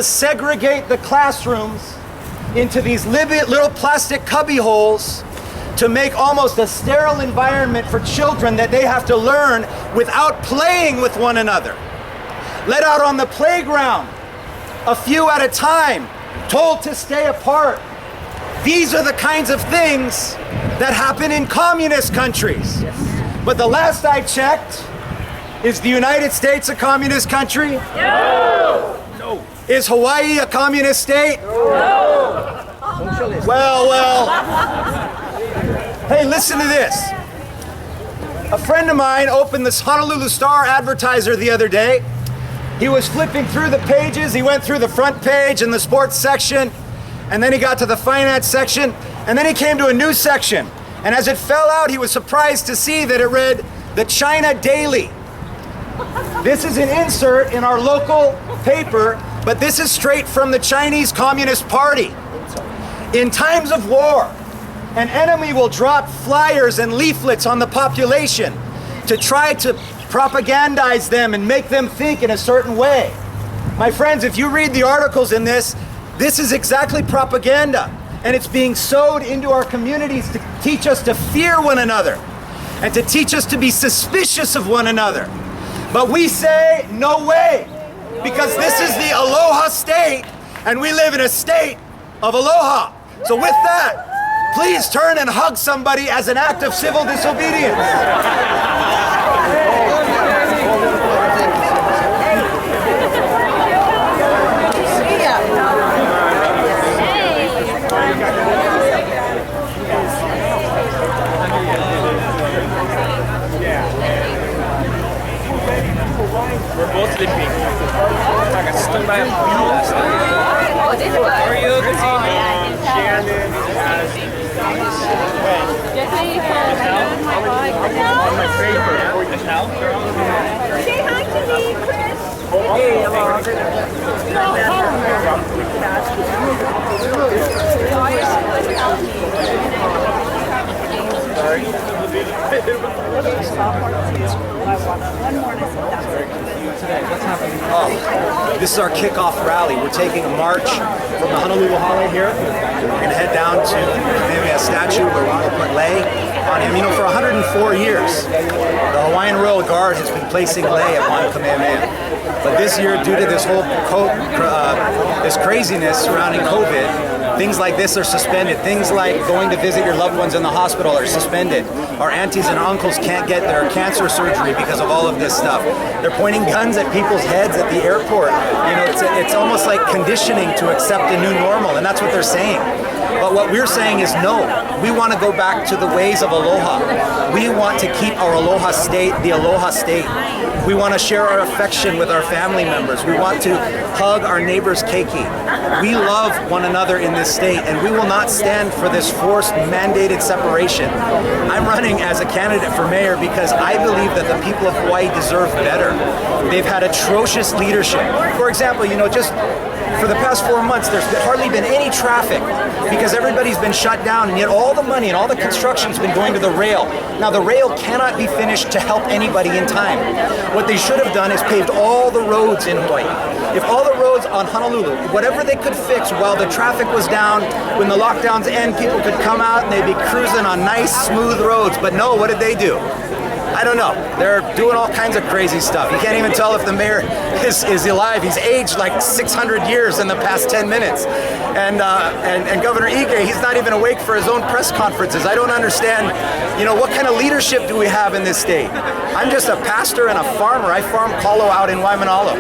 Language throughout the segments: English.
segregate the classrooms into these little plastic cubby holes to make almost a sterile environment for children that they have to learn without playing with one another. Let out on the playground, a few at a time, told to stay apart. These are the kinds of things that happen in communist countries. But the last I checked, is the United States a communist country? No! No. Is Hawaii a communist state? No! Well. Hey, listen to this. A friend of mine opened this Honolulu Star Advertiser the other day. He was flipping through the pages. He went through the front page and the sports section, and then he got to the finance section, and then he came to a news section. And as it fell out, he was surprised to see that it read, the China Daily. This is an insert in our local paper, but this is straight from the Chinese Communist Party. In times of war, an enemy will drop flyers and leaflets on the population to try to propagandize them and make them think in a certain way. My friends, if you read the articles in this is exactly propaganda, and it's being sowed into our communities to teach us to fear one another and to teach us to be suspicious of one another. But we say, no way, because this is the aloha state, and we live in a state of aloha. So with that, please turn and hug somebody as an act of civil disobedience. We're both sleeping. I got stung by a bee last night. Oh, this was. How are you? Good Shannon. On my favorite. Just now? Say hi to me, Chris. Hey, This is our kickoff rally. We're taking a march from the Honolulu Hale here. We're going to head down to the Kamehameha statue where we will put lei on him. You know, for 104 years, the Hawaiian Royal Guard has been placing lei upon Kamehameha. But this year, due to this whole this craziness surrounding COVID, things like this are suspended. Things like going to visit your loved ones in the hospital are suspended. Our aunties and uncles can't get their cancer surgery because of all of this stuff. They're pointing guns at people's heads at the airport. You know, it's almost like conditioning to accept a new normal, and that's what they're saying. But what we're saying is no. We want to go back to the ways of aloha. We want to keep our aloha state, the aloha state. We want to share our affection with our family members. We want to hug our neighbor's keiki. We love one another in this state, and we will not stand for this forced, mandated separation. I'm running as a candidate for mayor because I believe that the people of Hawaii deserve better. They've had atrocious leadership. For example, you know, just for the past 4 months, there's hardly been any traffic because everybody's been shut down, and yet all the money and all the construction's been going to the rail. Now, the rail cannot be finished to help anybody in time. What they should have done is paved all the roads in Hawaii. If all the roads on Honolulu, whatever they could fix while the traffic was down, when the lockdowns end, people could come out and they'd be cruising on nice, smooth roads. But no, what did they do? I don't know. They're doing all kinds of crazy stuff. You can't even tell if the mayor is alive. He's aged like 600 years in the past 10 minutes. And Governor Ige, he's not even awake for his own press conferences. I don't understand, you know, what kind of leadership do we have in this state? I'm just a pastor and a farmer. I farm kalo out in Waimanalo.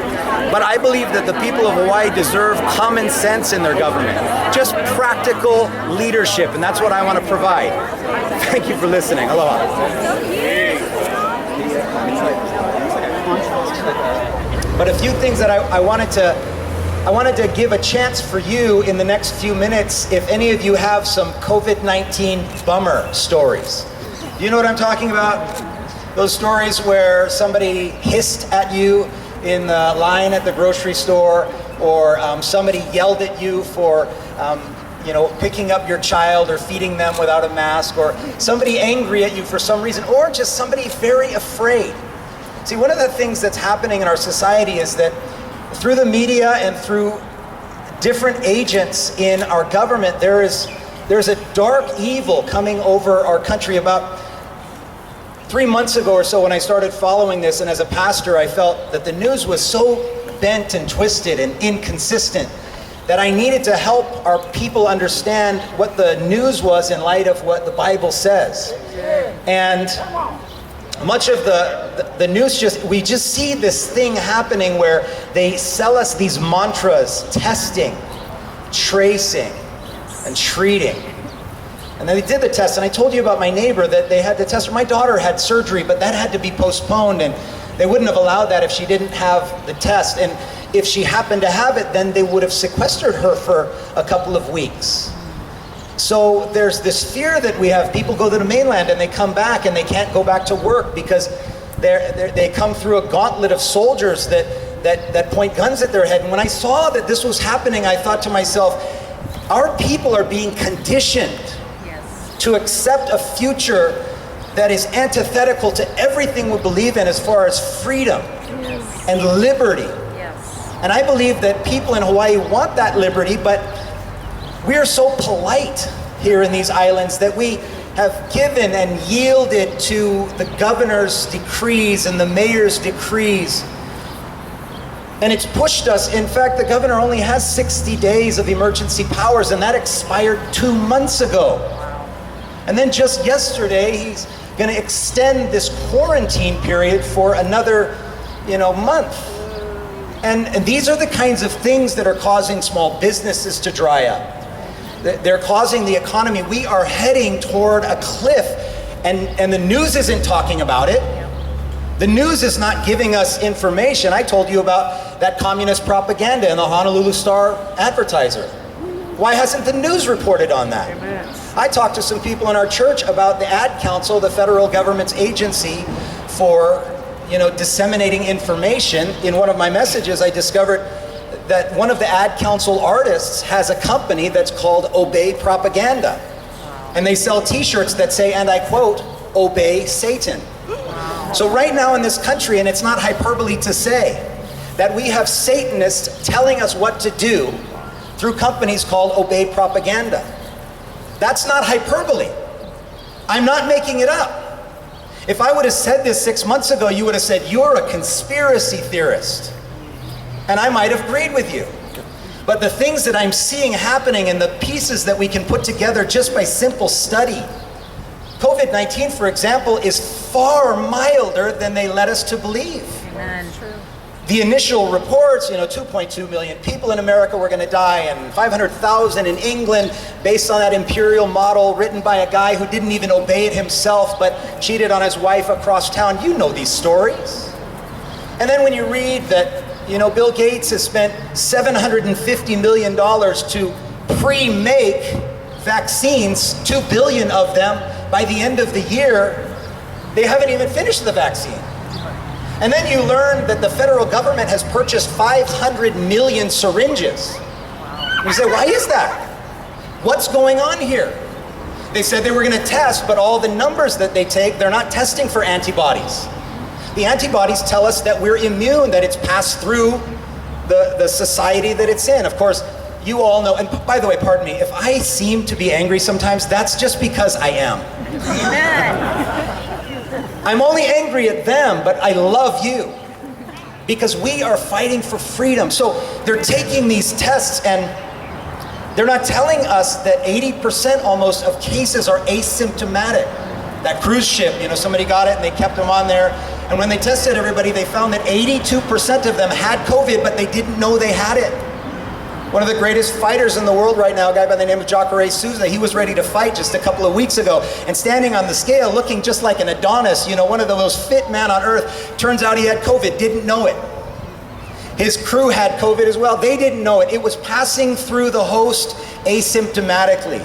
But I believe that the people of Hawaii deserve common sense in their government. Just practical leadership, and that's what I want to provide. Thank you for listening. Aloha. But a few things that I wanted to give a chance for you in the next few minutes, if any of you have some COVID-19 bummer stories. Do you know what I'm talking about? Those stories where somebody hissed at you in the line at the grocery store, or somebody yelled at you for you know, picking up your child or feeding them without a mask, or somebody angry at you for some reason, or just somebody very afraid. See, one of the things that's happening in our society is that through the media and through different agents in our government. There's a dark evil coming over our country. About 3 months ago or so when I started following this, and as a pastor I felt that the news was so bent and twisted and inconsistent that I needed to help our people understand what the news was in light of what the Bible says. And much of the news, we just see this thing happening where they sell us these mantras: testing, tracing, and treating. And then they did the test, and I told you about my neighbor that they had the test. My daughter had surgery, but that had to be postponed, and they wouldn't have allowed that if she didn't have the test. And if she happened to have it, then they would have sequestered her for a couple of weeks. So there's this fear that we have. People go to the mainland and they come back and they can't go back to work because they come through a gauntlet of soldiers that point guns at their head. And when I saw that this was happening, I thought to myself, our people are being conditioned to accept a future that is antithetical to everything we believe in as far as freedom and liberty. And I believe that people in Hawaii want that liberty, but we are so polite here in these islands that we have given and yielded to the governor's decrees and the mayor's decrees. And it's pushed us. In fact, the governor only has 60 days of emergency powers, and that expired 2 months ago. And then just yesterday, he's going to extend this quarantine period for another, month. And these are the kinds of things that are causing small businesses to dry up. They're causing the economy. We are heading toward a cliff, and the news isn't talking about it. The news is not giving us information. I told you about that communist propaganda in the Honolulu Star Advertiser. Why hasn't the news reported on that? Amen. I talked to some people in our church about the Ad Council, the federal government's agency for, disseminating information. In one of my messages, I discovered that one of the Ad Council artists has a company that's called Obey Propaganda. And they sell t-shirts that say, and I quote, "Obey Satan." So right now in this country, and it's not hyperbole to say, that we have Satanists telling us what to do through companies called Obey Propaganda. That's not hyperbole. I'm not making it up. If I would have said this 6 months ago, you would have said, "You're a conspiracy theorist." And I might have agreed with you. But the things that I'm seeing happening and the pieces that we can put together just by simple study. COVID-19, for example, is far milder than they led us to believe. Amen. True. The initial reports, 2.2 million people in America were going to die, and 500,000 in England, based on that imperial model written by a guy who didn't even obey it himself, but cheated on his wife across town. You know these stories. And then when you read that, Bill Gates has spent $750 million to pre-make vaccines, 2 billion of them, by the end of the year, they haven't even finished the vaccine. And then you learn that the federal government has purchased 500 million syringes. You say, why is that? What's going on here? They said they were going to test, but all the numbers that they take, they're not testing for antibodies. The antibodies tell us that we're immune, that it's passed through the society that it's in. Of course, you all know, and by the way, pardon me, if I seem to be angry sometimes, that's just because I am. Amen. I'm only angry at them, but I love you. Because we are fighting for freedom. So they're taking these tests and they're not telling us that 80% almost of cases are asymptomatic. That cruise ship, somebody got it and they kept them on there. And when they tested everybody, they found that 82% of them had COVID, but they didn't know they had it. One of the greatest fighters in the world right now, a guy by the name of Jacare Souza, he was ready to fight just a couple of weeks ago, and standing on the scale, looking just like an Adonis, one of the most fit men on earth. Turns out he had COVID, didn't know it. His crew had COVID as well, they didn't know it. It was passing through the host asymptomatically.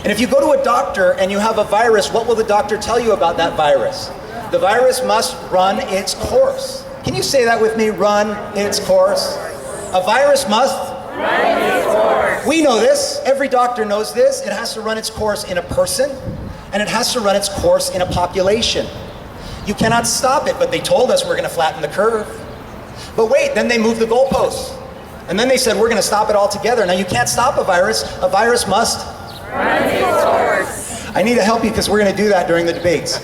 And if you go to a doctor and you have a virus, what will the doctor tell you about that virus? The virus must run its course. Can you say that with me? Run its course. A virus must run its course. We know this. Every doctor knows this. It has to run its course in a person, and it has to run its course in a population. You cannot stop it, but they told us we're going to flatten the curve. But wait, then they moved the goalposts. And then they said, we're going to stop it altogether. Now, you can't stop a virus. A virus must run its course. I need to help you because we're going to do that during the debates.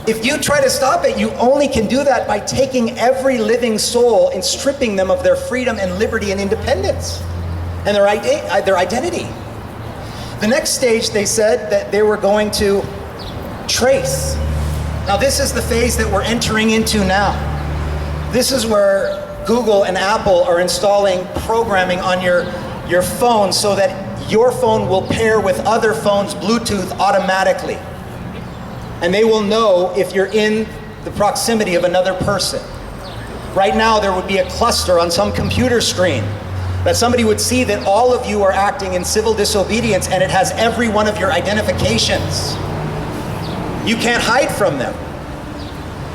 If you try to stop it, you only can do that by taking every living soul and stripping them of their freedom and liberty and independence and their identity. The next stage, they said that they were going to trace. Now, this is the phase that we're entering into now. This is where Google and Apple are installing programming on your phone so that your phone will pair with other phones Bluetooth automatically. And they will know if you're in the proximity of another person. Right now, there would be a cluster on some computer screen that somebody would see that all of you are acting in civil disobedience, and it has every one of your identifications. You can't hide from them.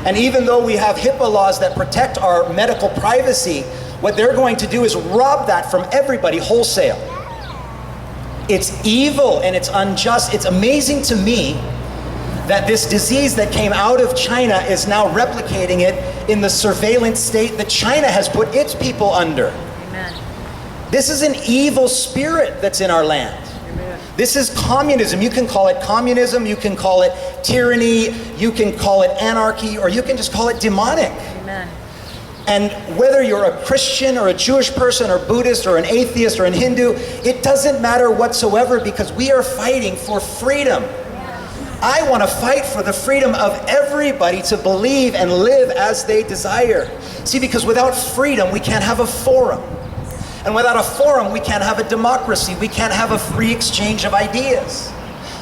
And even though we have HIPAA laws that protect our medical privacy, what they're going to do is rob that from everybody wholesale. It's evil and it's unjust. It's amazing to me that this disease that came out of China is now replicating it in the surveillance state that China has put its people under. Amen. This is an evil spirit that's in our land. Amen. This is communism. You can call it communism, you can call it tyranny, you can call it anarchy, or you can just call it demonic. Amen. And whether you're a Christian or a Jewish person or Buddhist or an atheist or an Hindu, it doesn't matter whatsoever, because we are fighting for freedom. I want to fight for the freedom of everybody to believe and live as they desire. See, because without freedom, we can't have a forum. And without a forum, we can't have a democracy. We can't have a free exchange of ideas.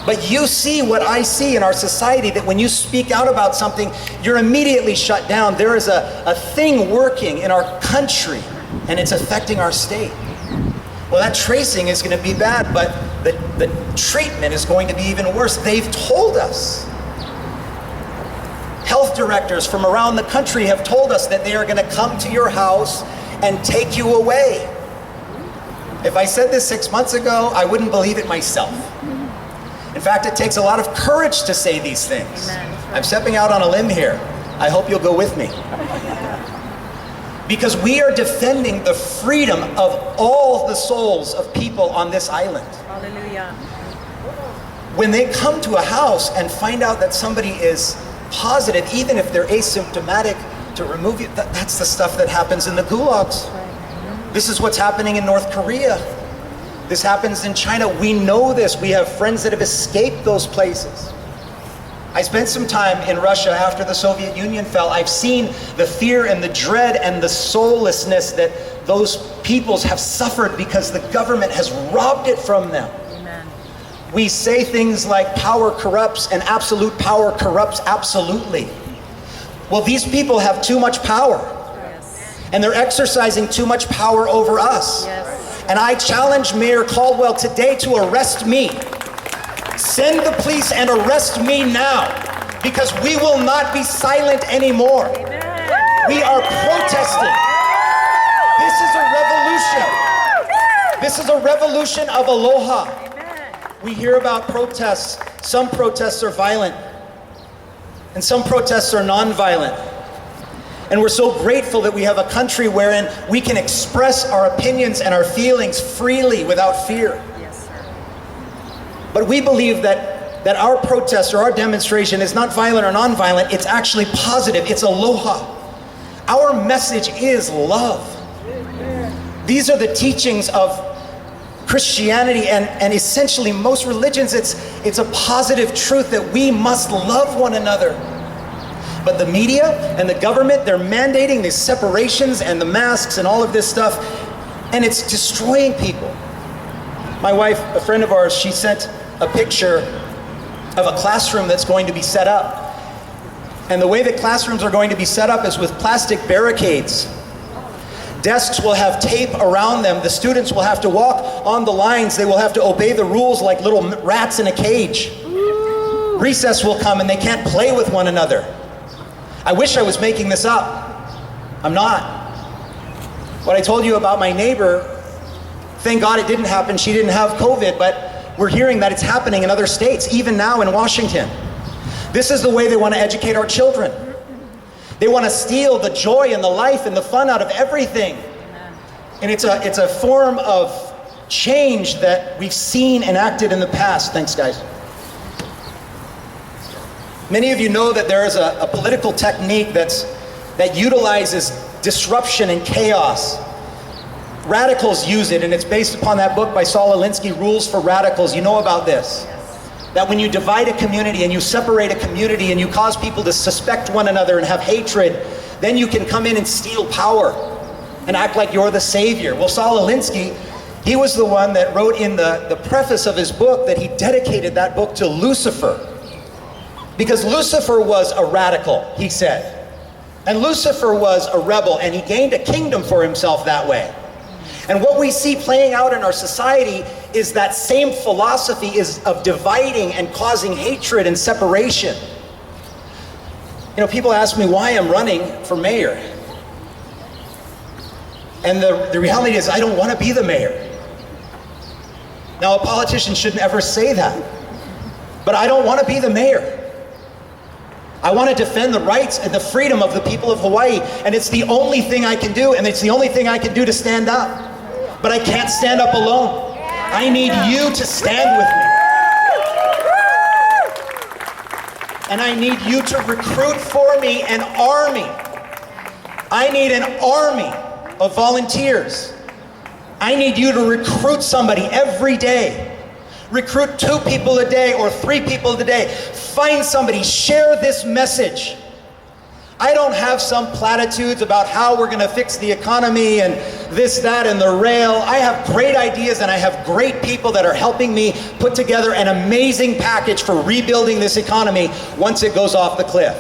But you see what I see in our society, that when you speak out about something, you're immediately shut down. There is a thing working in our country, and it's affecting our state. Well, that tracing is going to be bad, but the treatment is going to be even worse. They've told us. Health directors from around the country have told us that they are going to come to your house and take you away. If I said this 6 months ago, I wouldn't believe it myself. In fact, it takes a lot of courage to say these things. I'm stepping out on a limb here. I hope you'll go with me. Because we are defending the freedom of all the souls of people on this island. Hallelujah. When they come to a house and find out that somebody is positive, even if they're asymptomatic, to remove you, that's the stuff that happens in the gulags. This is what's happening in North Korea. This happens in China. We know this. We have friends that have escaped those places. I spent some time in Russia after the Soviet Union fell. I've seen the fear and the dread and the soullessness that those peoples have suffered because the government has robbed it from them. Amen. We say things like power corrupts and absolute power corrupts absolutely. Well, these people have too much power. Yes. And they're exercising too much power over us. Yes. And I challenge Mayor Caldwell today to arrest me. Send the police and arrest me now, because we will not be silent anymore. Amen. We are protesting. This is a revolution. This is a revolution of aloha. Amen. We hear about protests. Some protests are violent, and some protests are non-violent. And we're so grateful that we have a country wherein we can express our opinions and our feelings freely without fear. Yes, sir. But we believe that our protest or our demonstration is not violent or non-violent. It's actually positive. It's aloha. Our message is love. These are the teachings of Christianity and essentially most religions. It's a positive truth that we must love one another. But the media and the government, they're mandating these separations and the masks and all of this stuff, and it's destroying people. My wife, a friend of ours, she sent a picture of a classroom that's going to be set up. And the way that classrooms are going to be set up is with plastic barricades. Desks will have tape around them. The students will have to walk on the lines. They will have to obey the rules like little rats in a cage. Recess will come and they can't play with one another. I wish I was making this up. I'm not. What I told you about my neighbor, thank God it didn't happen. She didn't have COVID, but we're hearing that it's happening in other states, even now in Washington. This is the way they want to educate our children. They want to steal the joy and the life and the fun out of everything. And it's a form of change that we've seen enacted in the past. Thanks, guys. Many of you know that there is a political technique that utilizes disruption and chaos. Radicals use it, and it's based upon that book by Saul Alinsky, Rules for Radicals. You know about this. That when you divide a community and you separate a community and you cause people to suspect one another and have hatred, then you can come in and steal power and act like you're the savior. Well, Saul Alinsky, he was the one that wrote in the preface of his book that he dedicated that book to Lucifer. Because Lucifer was a radical, he said. And Lucifer was a rebel, and he gained a kingdom for himself that way. And what we see playing out in our society is that same philosophy is of dividing and causing hatred and separation. You know, people ask me why I'm running for mayor. And the reality is I don't want to be the mayor. Now, a politician shouldn't ever say that. But I don't want to be the mayor. I want to defend the rights and the freedom of the people of Hawaii. And it's the only thing I can do, and it's the only thing I can do to stand up. But I can't stand up alone. I need you to stand with me. And I need you to recruit for me an army. I need an army of volunteers. I need you to recruit somebody every day. Recruit 2 people a day or 3 people a day. Find somebody, share this message. I don't have some platitudes about how we're going to fix the economy and this, that, and the rail. I have great ideas, and I have great people that are helping me put together an amazing package for rebuilding this economy once it goes off the cliff.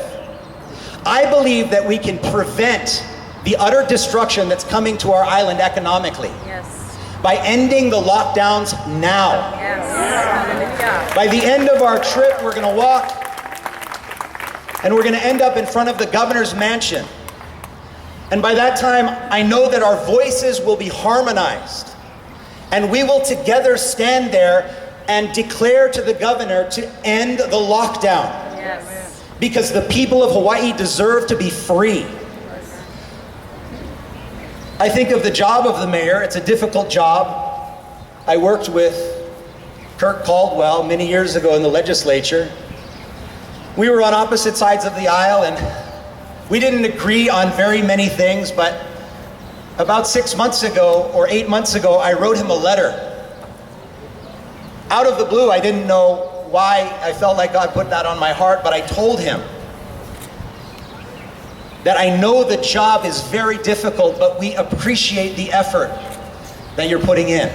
I believe that we can prevent the utter destruction that's coming to our island economically. Yes. By ending the lockdowns now. Yes. By the end of our trip, we're going to walk and we're going to end up in front of the governor's mansion. And by that time, I know that our voices will be harmonized. And we will together stand there and declare to the governor to end the lockdown. Yes. Because the people of Hawaii deserve to be free. I think of the job of the mayor. It's a difficult job. I worked with Kirk Caldwell many years ago in the legislature. We were on opposite sides of the aisle, and we didn't agree on very many things, but about 6 months ago or 8 months ago, I wrote him a letter. Out of the blue, I didn't know why I felt like God put that on my heart, but I told him that I know the job is very difficult, but we appreciate the effort that you're putting in.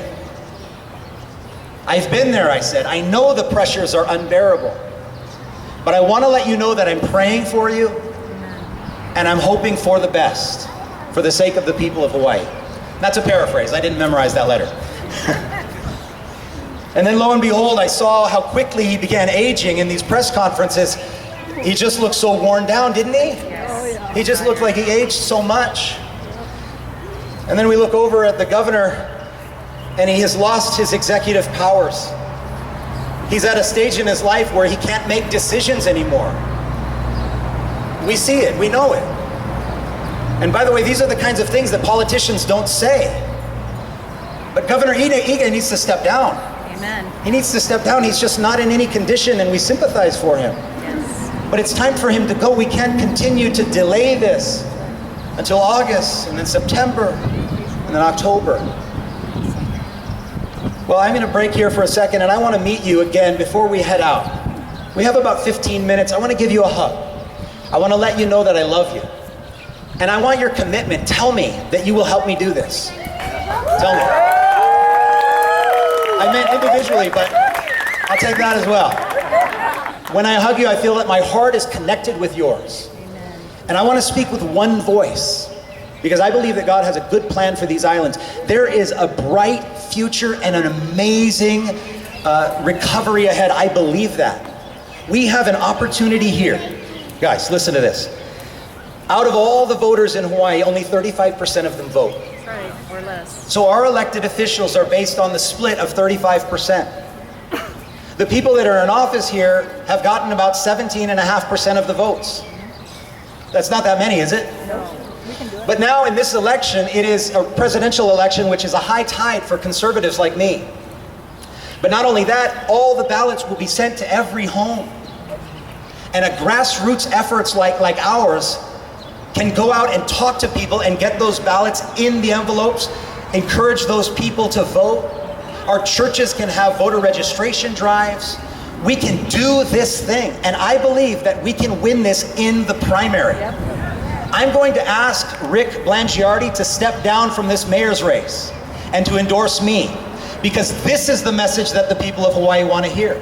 I've been there, I said. I know the pressures are unbearable, but I want to let you know that I'm praying for you, and I'm hoping for the best, for the sake of the people of Hawaii. That's a paraphrase. I didn't memorize that letter. And then lo and behold, I saw how quickly he began aging in these press conferences. He just looked so worn down, didn't he? Yes. He just looked like he aged so much. And then we look over at the governor, and he has lost his executive powers. He's at a stage in his life where he can't make decisions anymore. We see it, we know it. And by the way, these are the kinds of things that politicians don't say. But Governor Ige needs to step down. Amen. He needs to step down. He's just not in any condition, and we sympathize for him. Yes. But it's time for him to go. We can't continue to delay this until August, and then September, and then October. Well, I'm going to break here for a second, and I want to meet you again before we head out. We have about 15 minutes. I want to give you a hug. I want to let you know that I love you. And I want your commitment. Tell me that you will help me do this. Tell me. I meant individually, but I'll take that as well. When I hug you, I feel that my heart is connected with yours. Amen. And I want to speak with one voice, because I believe that God has a good plan for these islands. There is a bright future and an amazing recovery ahead. I believe that. We have an opportunity here. Guys, listen to this. Out of all the voters in Hawaii, only 35% of them vote. That's right, or less. So our elected officials are based on the split of 35%. The people that are in office here have gotten about 17.5% of the votes. That's not that many, is it? No. We can do it. But now in this election, it is a presidential election, which is a high tide for conservatives like me. But not only that, all the ballots will be sent to every home. And a grassroots efforts like ours can go out and talk to people and get those ballots in the envelopes, encourage those people to vote. Our churches can have voter registration drives. We can do this thing, and I believe that we can win this in the primary. I'm going to ask Rick Blangiardi to step down from this mayor's race and to endorse me, because this is the message that the people of Hawaii want to hear.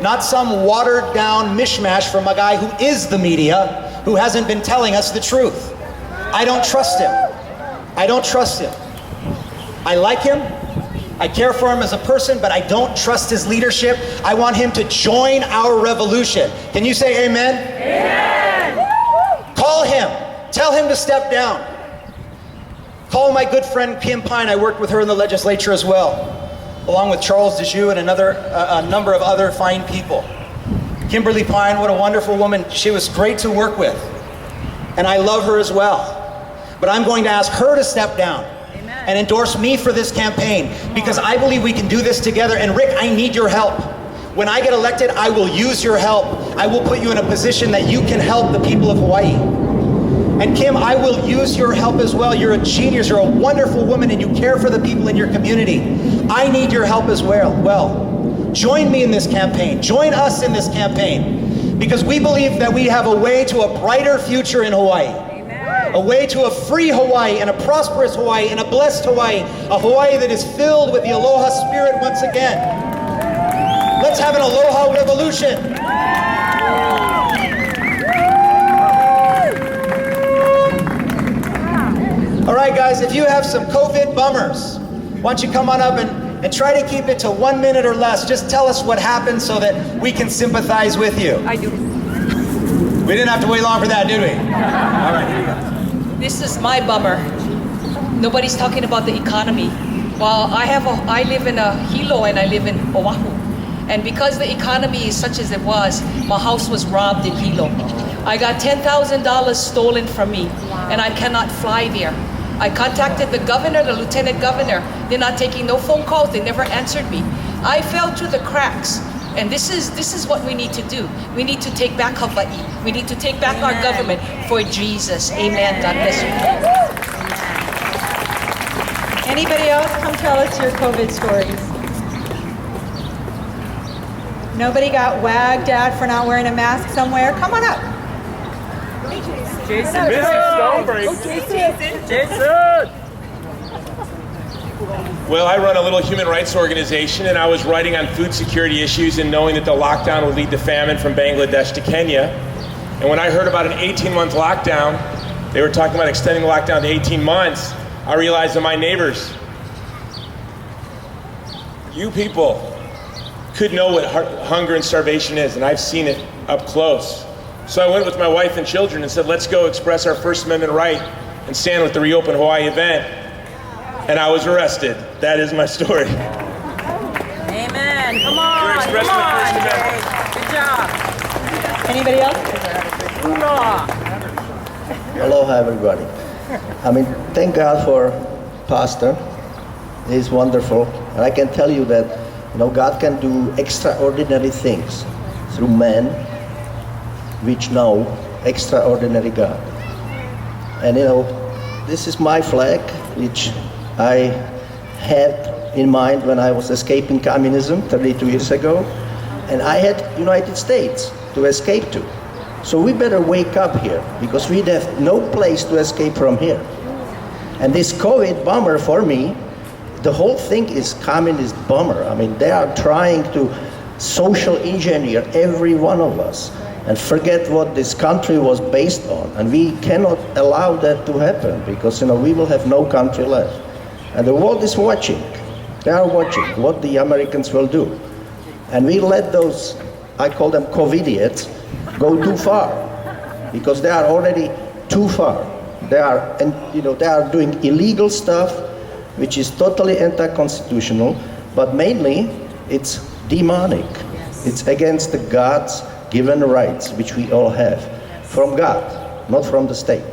Not some watered down mishmash from a guy who is the media, who hasn't been telling us the truth. I don't trust him. I don't trust him. I like him. I care for him as a person, but I don't trust his leadership. I want him to join our revolution. Can you say amen? Amen. Call him. Tell him to step down. Call my good friend Kim Pine. I worked with her in the legislature as well, along with Charles Dejoux and a number of other fine people. Kimberly Pine, what a wonderful woman. She was great to work with, and I love her as well. But I'm going to ask her to step down and endorse me for this campaign, because I believe we can do this together. And Rick, I need your help. When I get elected, I will use your help. I will put you in a position that you can help the people of Hawaii. And Kim, I will use your help as well. You're a genius, you're a wonderful woman, and you care for the people in your community. I need your help as well. Join me in this campaign. Join us in this campaign, because we believe that we have a way to a brighter future in Hawaii. A way to a free Hawaii, and a prosperous Hawaii, and a blessed Hawaii. A Hawaii that is filled with the aloha spirit once again. Let's have an aloha revolution. All right, guys, if you have some COVID bummers, why don't you come on up and try to keep it to 1 minute or less. Just tell us what happened so that we can sympathize with you. I do. We didn't have to wait long for that, did we? All right, here you go. This is my bummer. Nobody's talking about the economy. Well, I live in a Hilo and I live in Oahu. And because the economy is such as it was, my house was robbed in Hilo. I got $10,000 stolen from me, and I cannot fly there. I contacted the governor, the lieutenant governor. They're not taking no phone calls. They never answered me. I fell through the cracks. And this is what we need to do. We need to take back Hawaii. We need to take back our government for Jesus. Amen. God bless you. Anybody else? Come tell us your COVID stories. Nobody got wagged at for not wearing a mask somewhere? Come on up. Jason. Stonebraker. Jason. Well, I run a little human rights organization, and I was writing on food security issues and knowing that the lockdown would lead to famine from Bangladesh to Kenya. And when I heard about an 18-month lockdown, they were talking about extending the lockdown to 18 months, I realized that my neighbors, you people, could know what hunger and starvation is, and I've seen it up close. So I went with my wife and children and said, let's go express our First Amendment right and stand with the Reopen Hawaii event. And I was arrested. That is my story. Amen. Come on. Express Come my on. First Amendment. Good job. Anybody else? Aloha, everybody. I mean, thank God for Pastor. He's wonderful. And I can tell you that, God can do extraordinary things through men which know extraordinary God. And, this is my flag, which I had in mind when I was escaping communism 32 years ago, and I had United States to escape to. So we better wake up here, because we have no place to escape from here. And this COVID bummer for me, the whole thing is communist bummer. I mean, they are trying to social engineer every one of us and forget what this country was based on. And we cannot allow that to happen, because we will have no country left. And the world is watching. They are watching what the Americans will do. And we let those, I call them COVIDiots, go too far, because they are already too far. They are doing illegal stuff, which is totally anti-constitutional, but mainly it's demonic. It's against the God's given rights, which we all have, from God, not from the state.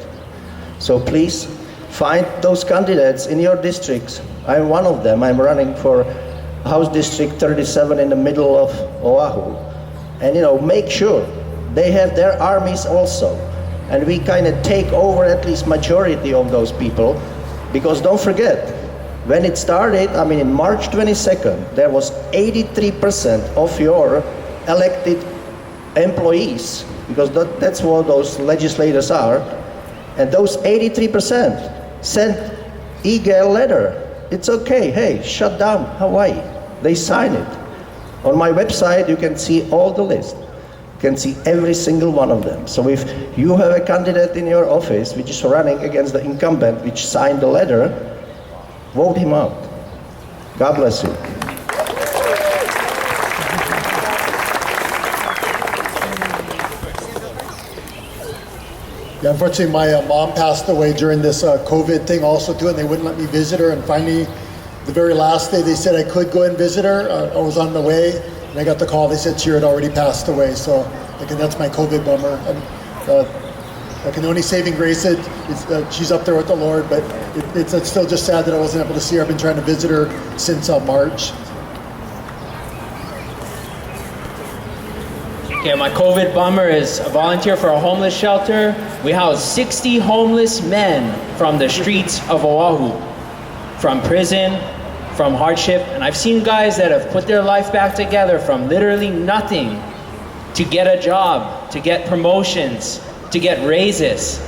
So please, find those candidates in your districts. I'm one of them. I'm running for House District 37 in the middle of Oahu. And make sure they have their armies also. And we kind of take over at least majority of those people, because don't forget, when it started, in March 22nd, there was 83% of your elected employees, because that's what those legislators are, and those 83% sent eagle letter. It's okay, hey, shut down Hawaii. They signed it. On my website, you can see all the list. You can see every single one of them. So if you have a candidate in your office which is running against the incumbent which signed the letter, vote him out. God bless you. Yeah, unfortunately, my mom passed away during this COVID thing also too, and they wouldn't let me visit her. And finally, the very last day, they said I could go and visit her. I was on the way, and I got the call. They said she had already passed away. So, again, that's my COVID bummer. And I can only saving grace it. She's up there with the Lord, but it's still just sad that I wasn't able to see her. I've been trying to visit her since March. Okay, my COVID bummer is a volunteer for a homeless shelter. We house 60 homeless men from the streets of Oahu, from prison, from hardship. And I've seen guys that have put their life back together from literally nothing to get a job, to get promotions, to get raises,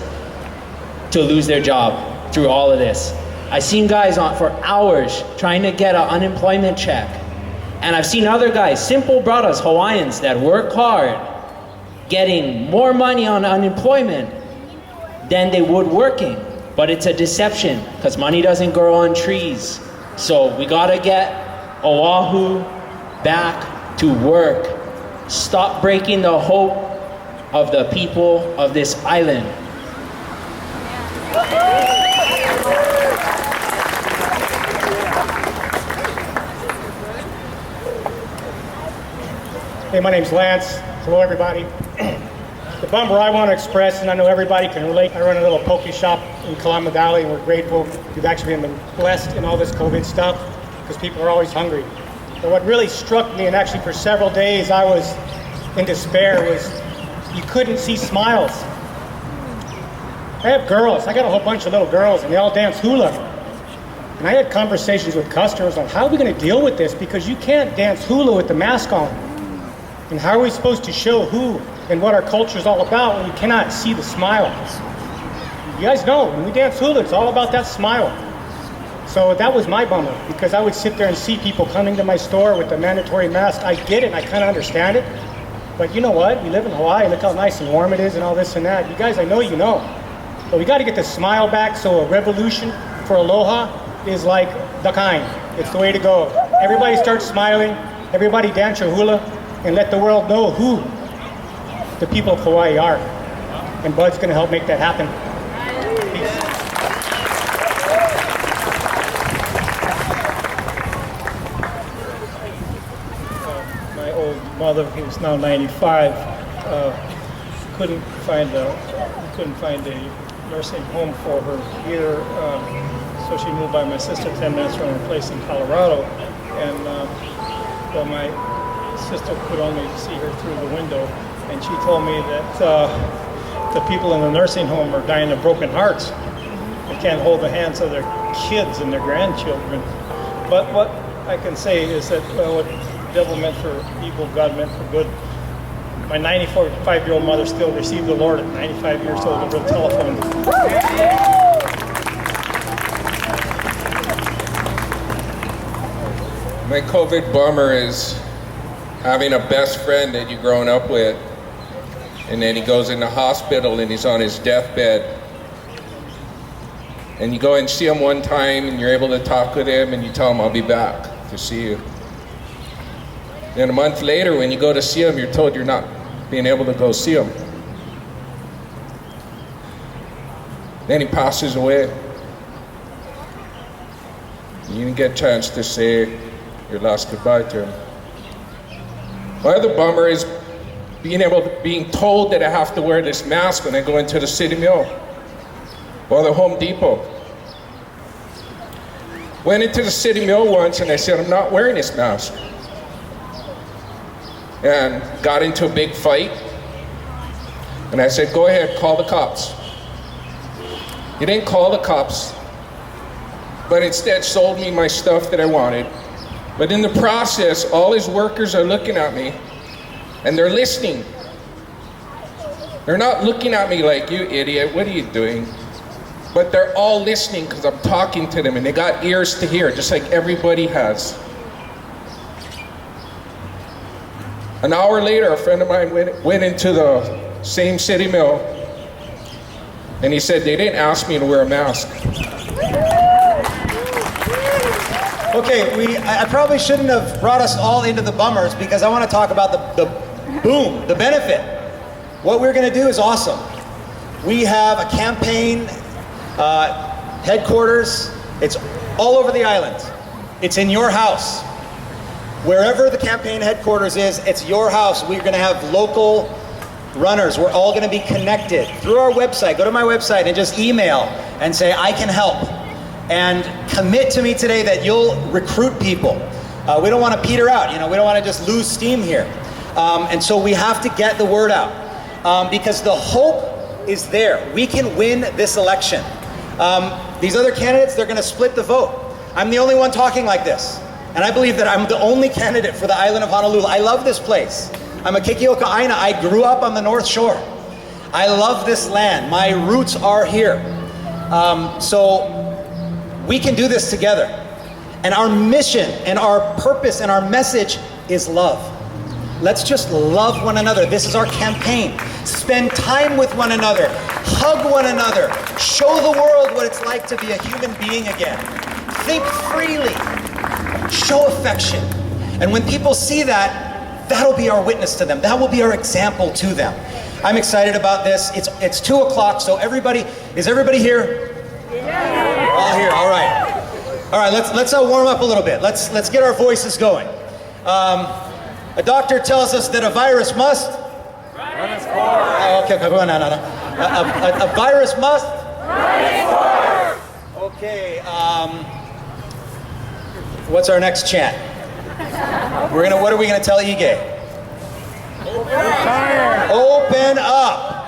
to lose their job through all of this. I've seen guys on for hours trying to get an unemployment check. And I've seen other guys, simple brothers, Hawaiians, that work hard, getting more money on unemployment than they would working. But it's a deception, because money doesn't grow on trees. So we gotta get Oahu back to work. Stop breaking the hope of the people of this island. Hey, my name's Lance. Hello, everybody. The bummer I want to express, and I know everybody can relate, I run a little poke shop in Kalama Valley, and we're grateful we've actually been blessed in all this COVID stuff, because people are always hungry. But what really struck me, and actually for several days I was in despair, was you couldn't see smiles. I have girls. I got a whole bunch of little girls, and they all dance hula. And I had conversations with customers on how are we going to deal with this, because you can't dance hula with the mask on. And how are we supposed to show who and what our culture is all about when you cannot see the smile? You guys know, when we dance hula, it's all about that smile. So that was my bummer, because I would sit there and see people coming to my store with the mandatory mask. I get it, and I kind of understand it. But you know what? We live in Hawaii. Look how nice and warm it is and all this and that. You guys, I know you know. But we got to get the smile back, so a revolution for aloha is like the kind. It's the way to go. Everybody start smiling. Everybody dance your hula. And let the world know who the people of Hawaii are. And Bud's going to help make that happen. Peace. My old mother, who's now 95, couldn't find a nursing home for her either. So she moved by my sister 10 minutes from her place in Colorado. And well, my sister could only see her through the window, and she told me that the people in the nursing home are dying of broken hearts. They can't hold the hands of their kids and their grandchildren. But what I can say is that what the devil meant for evil, God meant for good. My 95-year-old mother still received the Lord at 95 years old over the telephone. My COVID bummer is having a best friend that you've grown up with, and then he goes in the hospital and he's on his deathbed. And you go and see him one time and you're able to talk with him and you tell him, I'll be back to see you. Then a month later when you go to see him, you're told you're not being able to go see him. Then he passes away. You didn't get a chance to say your last goodbye to him. My other bummer is being told that I have to wear this mask when I go into the city mill or the Home Depot. Went into the city mill once and I said, I'm not wearing this mask. And got into a big fight. And I said, go ahead, call the cops. He didn't call the cops, but instead sold me my stuff that I wanted. But in the process, all his workers are looking at me and they're listening. They're not looking at me like, you idiot, what are you doing? But they're all listening because I'm talking to them and they got ears to hear, just like everybody has. An hour later, a friend of mine went into the same city mill and he said, they didn't ask me to wear a mask. Okay, I probably shouldn't have brought us all into the bummers because I want to talk about the boom, the benefit. What we're going to do is awesome. We have a campaign headquarters. It's all over the island. It's in your house. Wherever the campaign headquarters is, it's your house. We're going to have local runners. We're all going to be connected through our website. Go to my website and just email and say, I can help. And commit to me today that you'll recruit people. We don't want to peter out. We don't want to just lose steam here. And so we have to get the word out because the hope is there. We can win this election. These other candidates, they're going to split the vote. I'm the only one talking like this. And I believe that I'm the only candidate for the island of Honolulu. I love this place. I'm a Kikioka-aina. I grew up on the North Shore. I love this land. My roots are here. So we can do this together. And our mission and our purpose and our message is love. Let's just love one another. This is our campaign. Spend time with one another. Hug one another. Show the world what it's like to be a human being again. Think freely. Show affection. And when people see that, that'll be our witness to them. That will be our example to them. I'm excited about this. It's 2 o'clock, so is everybody here? Yeah. All here, all right. All right, let's warm up a little bit. Let's get our voices going. A doctor tells us that a virus must run its course. Oh, okay, no. A virus must run its course. Okay. What's our next chant? What are we gonna tell Ige? Open up.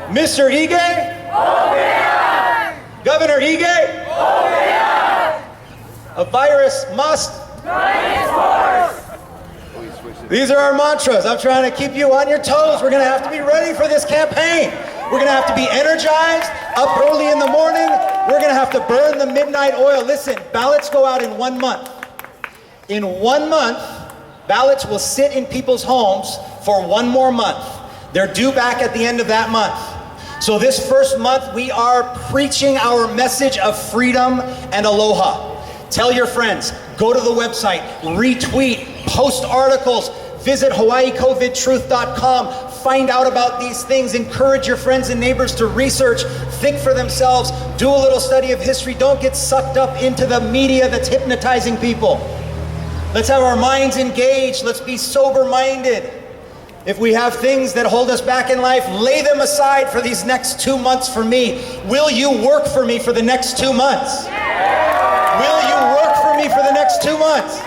Mr. Ige? Open up. Governor Ige? Open up. A virus must run its course. These are our mantras. I'm trying to keep you on your toes. We're going to have to be ready for this campaign. We're going to have to be energized, up early in the morning. We're going to have to burn the midnight oil. Listen, ballots go out in 1 month. In 1 month, ballots will sit in people's homes for 1 more month. They're due back at the end of that month. So this first month, we are preaching our message of freedom and aloha. Tell your friends, go to the website, retweet, post articles, visit hawaiicovidtruth.com, find out about these things, encourage your friends and neighbors to research, think for themselves, do a little study of history, don't get sucked up into the media that's hypnotizing people. Let's have our minds engaged, let's be sober-minded. If we have things that hold us back in life, lay them aside for these next 2 months for me. Will you work for me for the next 2 months? Will you work for me for the next 2 months?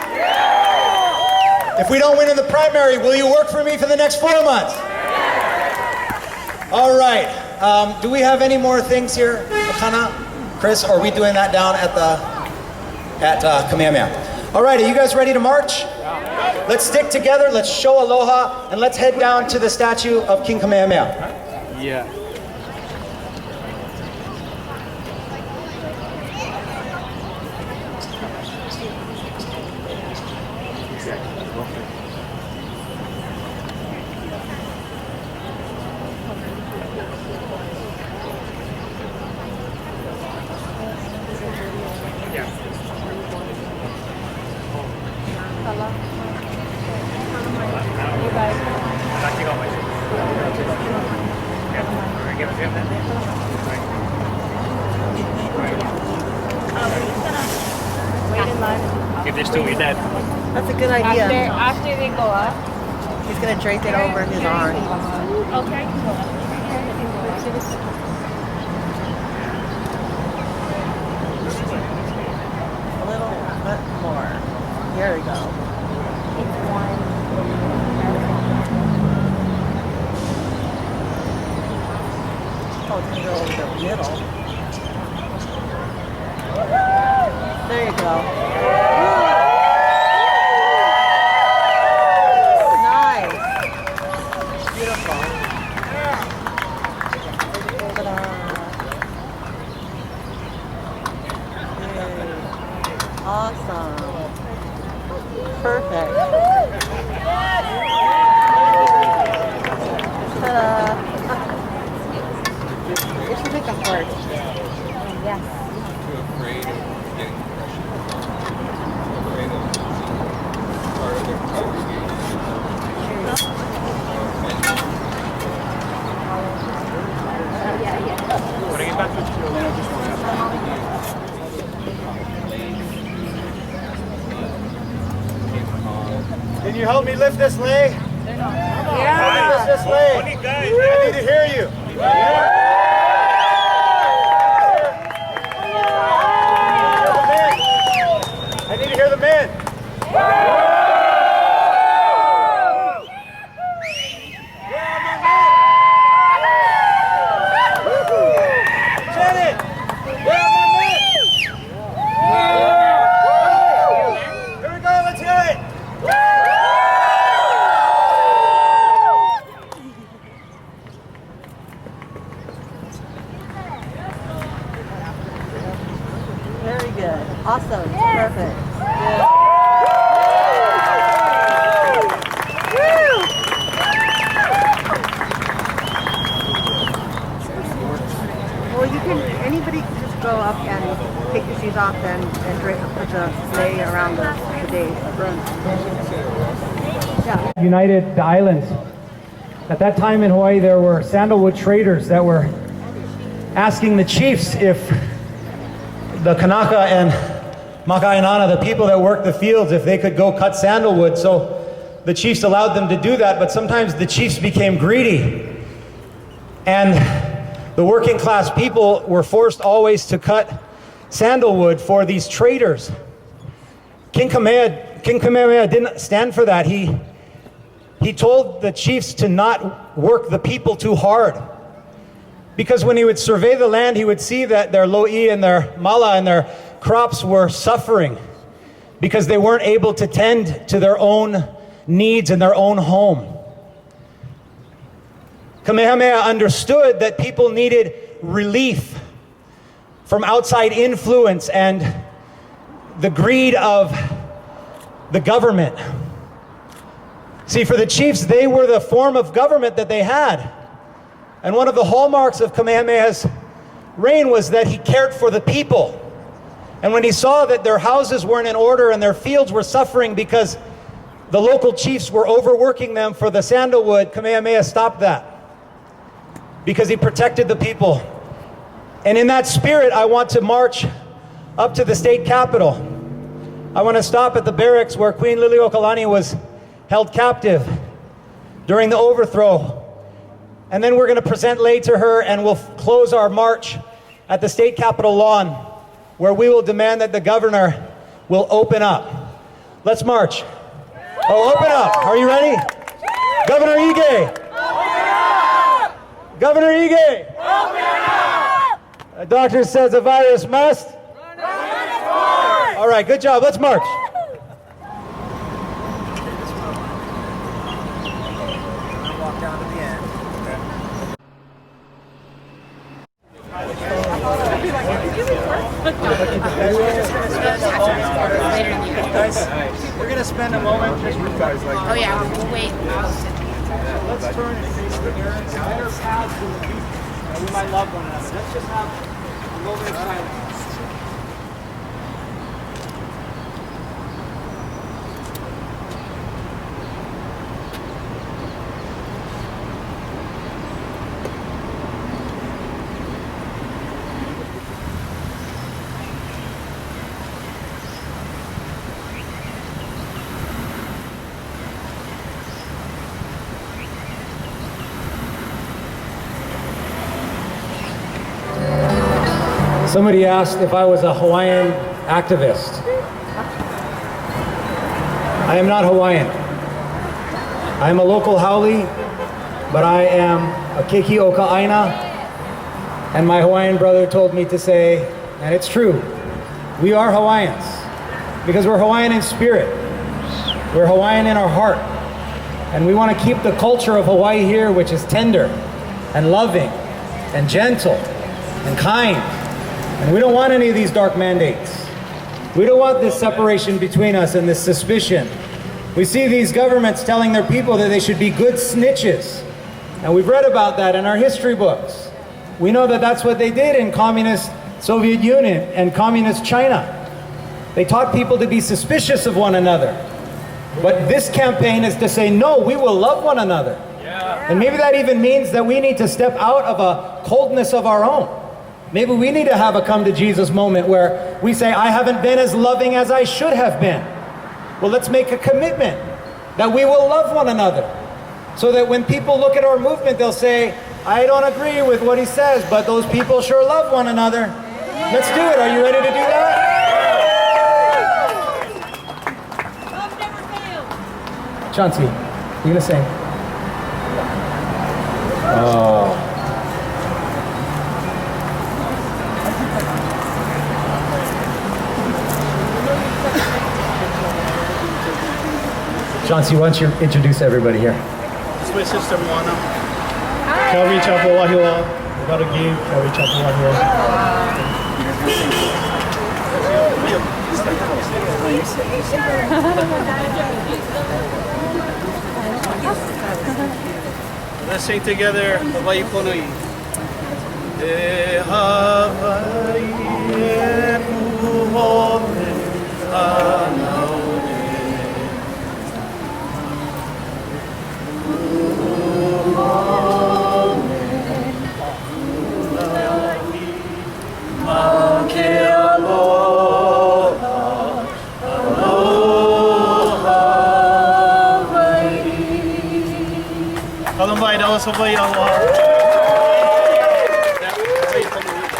If we don't win in the primary, will you work for me for the next 4 months? All right. Do we have any more things here, Akana, Chris? Or are we doing that down at Kamehameha? All right. Are you guys ready to march? Let's stick together. Let's show aloha, and let's head down to the statue of King Kamehameha. Yeah. If they're still that. That's a good idea. After they go up, he's gonna drape it over his arm. Okay. A more. Here we go. Oh, it's gonna go over the middle. There you go. Nice. Beautiful. Ta-da. Yay. Awesome. Perfect. Ta-da. You should make a heart. Yes. Too afraid of getting pressure. Afraid of part of their congregation. Can you help me lift this lay? Yeah. Lift this lay. I need to hear you. I need to hear the men. Janet, where are my men? Here we go, let's hear it. Very good. Awesome. Perfect. Good. Well, you can, anybody can just go up and take your shoes off and put the lei around the day. Yeah. United the islands. At that time in Hawaii, there were sandalwood traders that were asking the chiefs if the Kanaka and Maka'inana, the people that worked the fields, if they could go cut sandalwood. So the chiefs allowed them to do that, but sometimes the chiefs became greedy. And the working class people were forced always to cut sandalwood for these traders. King Kamehameha didn't stand for that. He told the chiefs to not work the people too hard. Because when he would survey the land, he would see that their lo'i and their mala and their crops were suffering because they weren't able to tend to their own needs in their own home. Kamehameha understood that people needed relief from outside influence and the greed of the government. See, for the chiefs, they were the form of government that they had. And one of the hallmarks of Kamehameha's reign was that he cared for the people. And when he saw that their houses weren't in order and their fields were suffering because the local chiefs were overworking them for the sandalwood, Kamehameha stopped that because he protected the people. And in that spirit, I want to march up to the state capitol. I want to stop at the barracks where Queen Liliuokalani was held captive during the overthrow. And then we're going to present lei to her, and we'll close our march at the state capitol lawn, where we will demand that the governor will open up. Let's march. Oh, open up. Are you ready? Governor Ige. Governor Ige. The doctor says the virus must. All right, good job. Let's march. Walk down to the end. Guys, we're gonna spend a moment. Oh yeah, we'll wait. Let's turn and face the parents. Better paths to the people. We might love one another. Let's just have a moment of silence. Somebody asked if I was a Hawaiian activist. I am not Hawaiian. I am a local haole, but I am a keiki o ka aina, and my Hawaiian brother told me to say, and it's true, we are Hawaiians, because we're Hawaiian in spirit. We're Hawaiian in our heart, and we want to keep the culture of Hawaii here, which is tender and loving and gentle and kind. And we don't want any of these dark mandates. We don't want this separation between us and this suspicion. We see these governments telling their people that they should be good snitches. And we've read about that in our history books. We know that that's what they did in communist Soviet Union and communist China. They taught people to be suspicious of one another. But this campaign is to say, no, we will love one another. And maybe that even means that we need to step out of a coldness of our own. Maybe we need to have a come to Jesus moment where we say, I haven't been as loving as I should have been. Well, let's make a commitment that we will love one another. So that when people look at our movement, they'll say, I don't agree with what he says, but those people sure love one another. Let's do it. Are you ready to do that? Chauncey, you gonna sing? Oh. Chauncey, why don't you introduce everybody here? This is my sister Moana. Calvary Chapel Wahiwa. We gotta give Calvary Chapel Wahiwa. Let's sing together Hawaii Ponui. E Hawaii e kuhone anaone.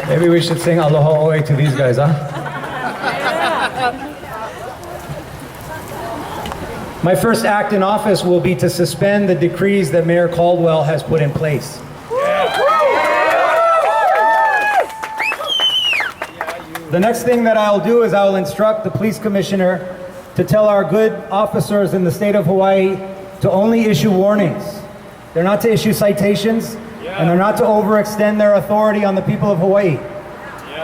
Maybe we should sing Aloha Oe to these guys, huh? My first act in office will be to suspend the decrees that Mayor Caldwell has put in place. The next thing that I'll do is I'll instruct the police commissioner to tell our good officers in the state of Hawaii to only issue warnings. They're not to issue citations, and they're not to overextend their authority on the people of Hawaii.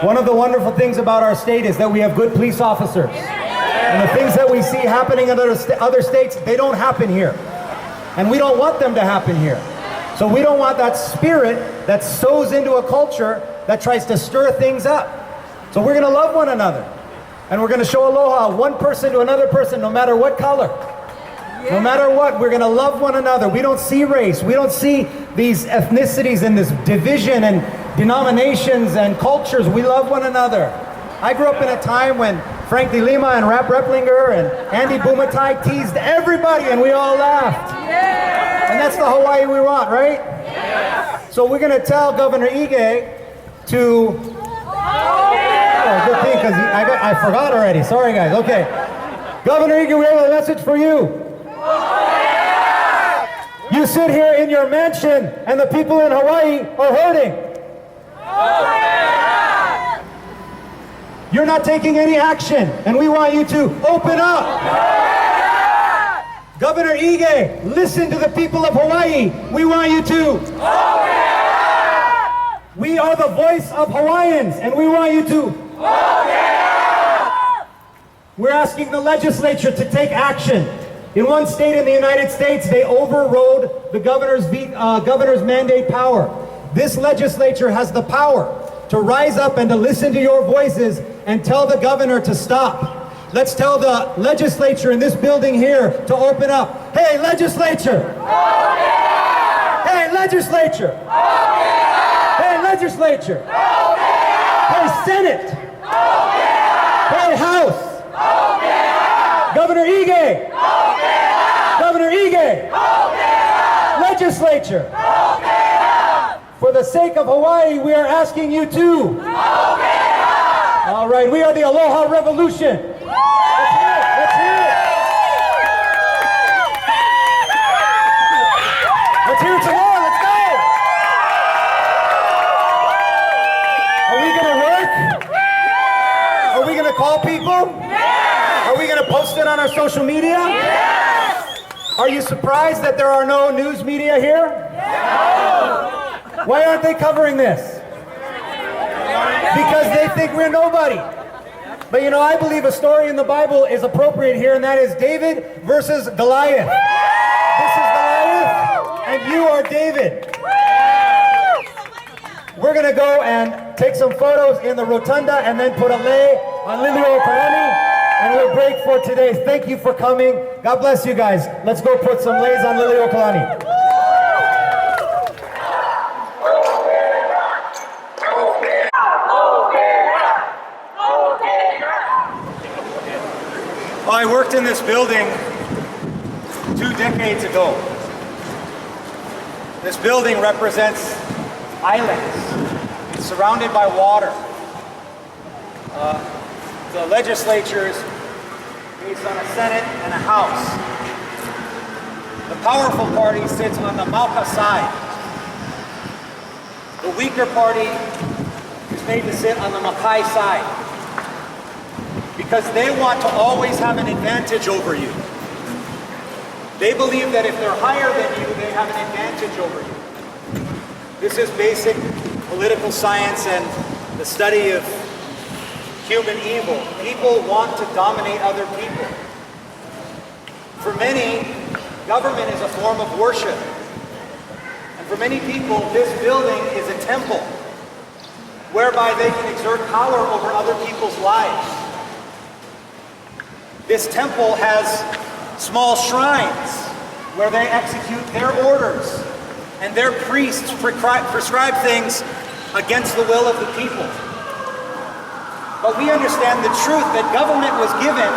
One of the wonderful things about our state is that we have good police officers. And the things that we see happening in other states, they don't happen here. And we don't want them to happen here. So we don't want that spirit that sows into a culture that tries to stir things up. So we're gonna love one another. And we're gonna show aloha, one person to another person, no matter what color. No matter what, we're gonna love one another. We don't see race. We don't see these ethnicities and this division and denominations and cultures. We love one another. I grew up in a time when Frank De Lima and Rap Replinger and Andy Bumatai teased everybody and we all laughed. And that's the Hawaii we want, right? So we're gonna tell Governor Ige to... Oh, good thing, because I forgot already. Sorry, guys. Okay. Governor Ige, we have a message for you. You sit here in your mansion and the people in Hawaii are hurting. You're not taking any action, and we want you to open up. Governor Ige, listen to the people of Hawaii. We want you to. We are the voice of Hawaiians, and we want you to. We're asking the legislature to take action. In one state in the United States, they overrode the governor's mandate power. This legislature has the power to rise up and to listen to your voices and tell the governor to stop. Let's tell the legislature in this building here to open up. Hey, legislature! Hey, legislature! Hey, legislature! Hey, Senate! Hey, House! Governor Ige! Governor Ige! Legislature! For the sake of Hawaii, we are asking you to. All right, we are the Aloha Revolution. Let's hear it. Let's hear it. on our social media? Yes! Are you surprised that there are no news media here? No! Why aren't they covering this? Because they think we're nobody. But you know, I believe a story in the Bible is appropriate here, and that is David versus Goliath. This is Goliath, and you are David. We're gonna go and take some photos in the rotunda and then put a lei on Liliuokalani, and we'll break for today. Thank you for coming. God bless you guys. Let's go put some leis on Liliuokalani. Well, I worked in this building 2 decades ago. This building represents islands. It's surrounded by water. The legislature is based on a Senate and a House. The powerful party sits on the Mauka side. The weaker party is made to sit on the Makai side, because they want to always have an advantage over you. They believe that if they're higher than you, they have an advantage over you. This is basic political science and the study of human evil. People want to dominate other people. For many, government is a form of worship. And for many people, this building is a temple whereby they can exert power over other people's lives. This temple has small shrines where they execute their orders, and their priests prescribe things against the will of the people. But we understand the truth that government was given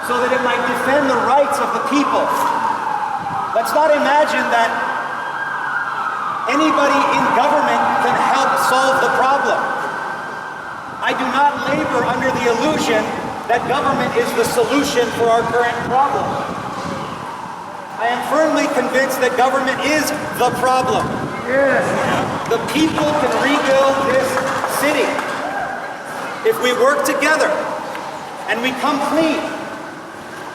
so that it might defend the rights of the people. Let's not imagine that anybody in government can help solve the problem. I do not labor under the illusion that government is the solution for our current problem. I am firmly convinced that government is the problem. Yes. The people can rebuild this city if we work together and we come clean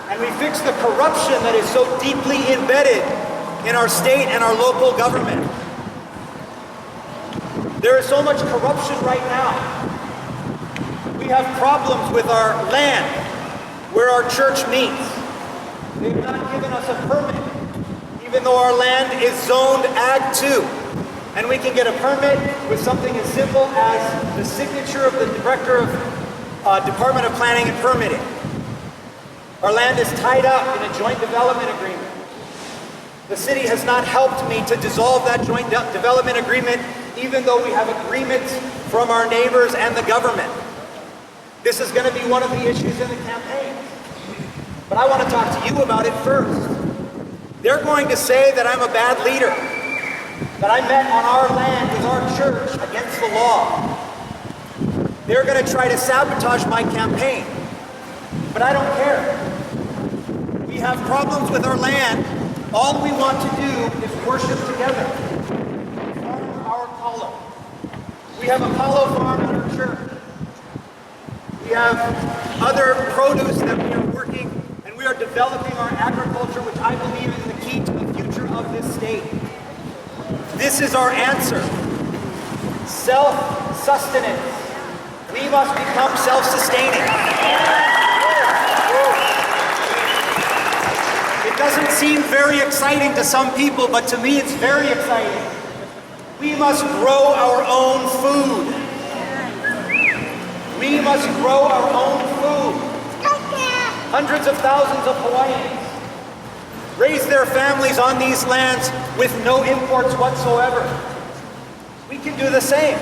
and we fix the corruption that is so deeply embedded in our state and our local government. There is so much corruption right now. We have problems with our land, where our church meets. They've not given us a permit, even though our land is zoned Ag 2. And we can get a permit with something as simple as the signature of the Director of Department of Planning and Permitting. Our land is tied up in a joint development agreement. The city has not helped me to dissolve that joint development agreement, even though we have agreements from our neighbors and the government. This is going to be one of the issues in the campaign. But I want to talk to you about it first. They're going to say that I'm a bad leader, that I met on our land with our church against the law. They're going to try to sabotage my campaign. But I don't care. We have problems with our land. All we want to do is worship together. Farm our kalo. We have a kalo farm at our church. We have other produce that we are working, and we are developing our agriculture, which I believe is the key to the future of this state. This is our answer. Self-sustenance. We must become self-sustaining. It doesn't seem very exciting to some people, but to me it's very exciting. We must grow our own food. We must grow our own food. Hundreds of thousands of Hawaiians raise their families on these lands with no imports whatsoever. We can do the same,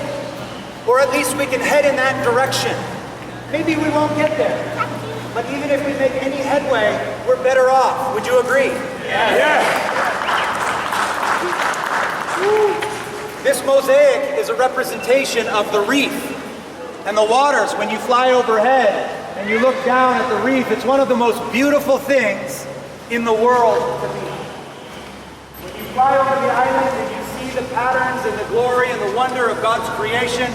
or at least we can head in that direction. Maybe we won't get there, but even if we make any headway, we're better off. Would you agree? Yeah. This mosaic is a representation of the reef and the waters. When you fly overhead and you look down at the reef, it's one of the most beautiful things in the world to me. When you fly over the island and you see the patterns and the glory and the wonder of God's creation,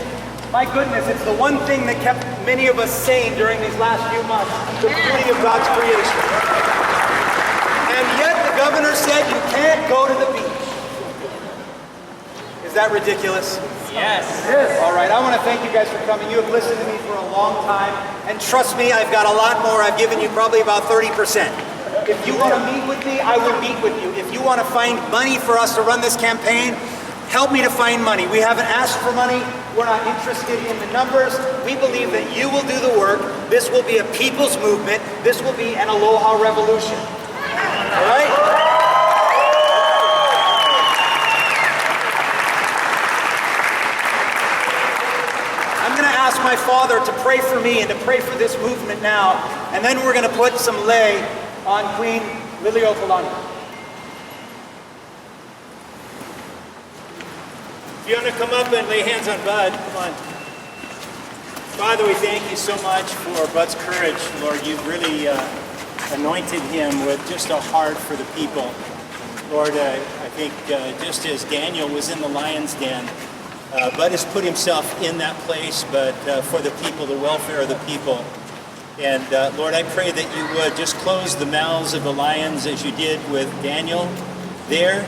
My goodness, it's the one thing that kept many of us sane during these last few months, the beauty of God's creation. And yet the governor said you can't go to the beach. Is that ridiculous? Yes. Yes. All right, I want to thank you guys for coming. You have listened to me for a long time, and trust me, I've got a lot more. I've given you probably about 30%. If you want to meet with me, I will meet with you. If you want to find money for us to run this campaign, help me to find money. We haven't asked for money. We're not interested in the numbers. We believe that you will do the work. This will be a people's movement. This will be an aloha revolution. All right? I'm going to ask my father to pray for me and to pray for this movement now. And then we're going to put some lei on Queen Liliuokalani. If you want to come up and lay hands on Bud, come on. Father, we thank you so much for Bud's courage. Lord, you've really anointed him with just a heart for the people. Lord, I think just as Daniel was in the lion's den, Bud has put himself in that place, but for the people, the welfare of the people. And Lord, I pray that you would just close the mouths of the lions as you did with Daniel there.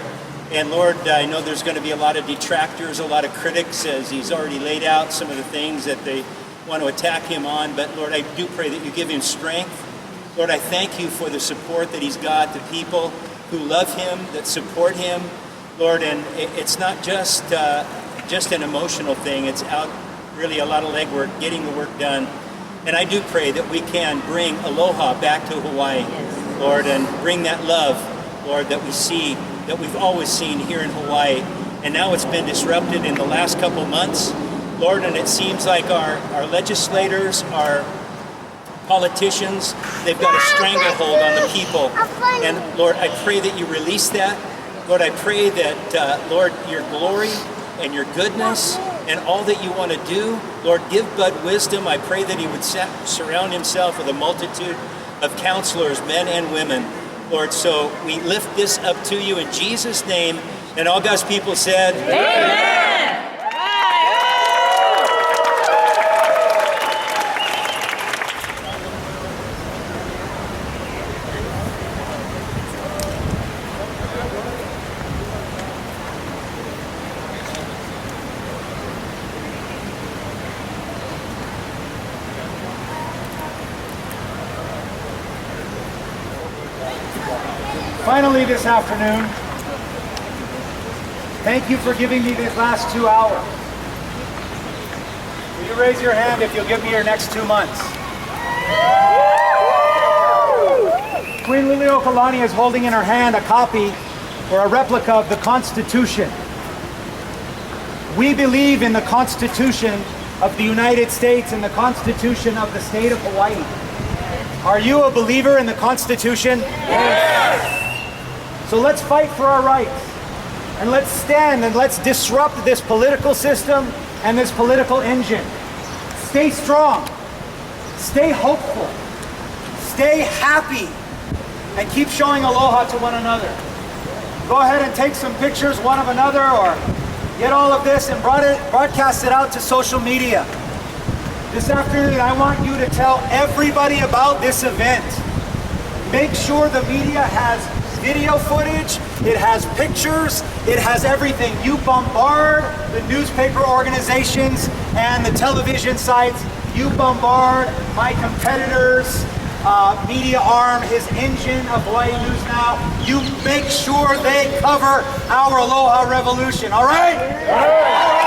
And Lord, I know there's going to be a lot of detractors, a lot of critics, as he's already laid out some of the things that they want to attack him on. But Lord, I do pray that you give him strength. Lord, I thank you for the support that he's got, the people who love him, that support him. Lord, and it's not just an emotional thing. It's out really a lot of legwork, getting the work done. And I do pray that we can bring aloha back to Hawaii, Lord, and bring that love, Lord, that we see, that we've always seen here in Hawaii. And now it's been disrupted in the last couple months, Lord, and it seems like our legislators, our politicians, they've got a stranglehold on the people. And Lord, I pray that you release that. Lord, I pray that, Lord, your glory and your goodness and all that you want to do, Lord, give Bud wisdom. I pray that he would surround himself with a multitude of counselors, men and women. Lord, so we lift this up to you in Jesus' name. And all God's people said, Amen. Finally this afternoon, thank you for giving me these last 2 hours. Will you raise your hand if you'll give me your next 2 months? Queen Liliuokalani is holding in her hand a copy or a replica of the Constitution. We believe in the Constitution of the United States and the Constitution of the state of Hawaii. Are you a believer in the Constitution? Yes! So let's fight for our rights, and let's stand and let's disrupt this political system and this political engine. Stay strong, stay hopeful, stay happy, and keep showing aloha to one another. Go ahead and take some pictures one of another, or get all of this and broadcast it out to social media. This afternoon, I want you to tell everybody about this event. Make sure the media has video footage, it has pictures, it has everything. You bombard the newspaper organizations and the television sites. You bombard my competitors' media arm, his engine of Hawaii News Now. You make sure they cover our Aloha Revolution, all right?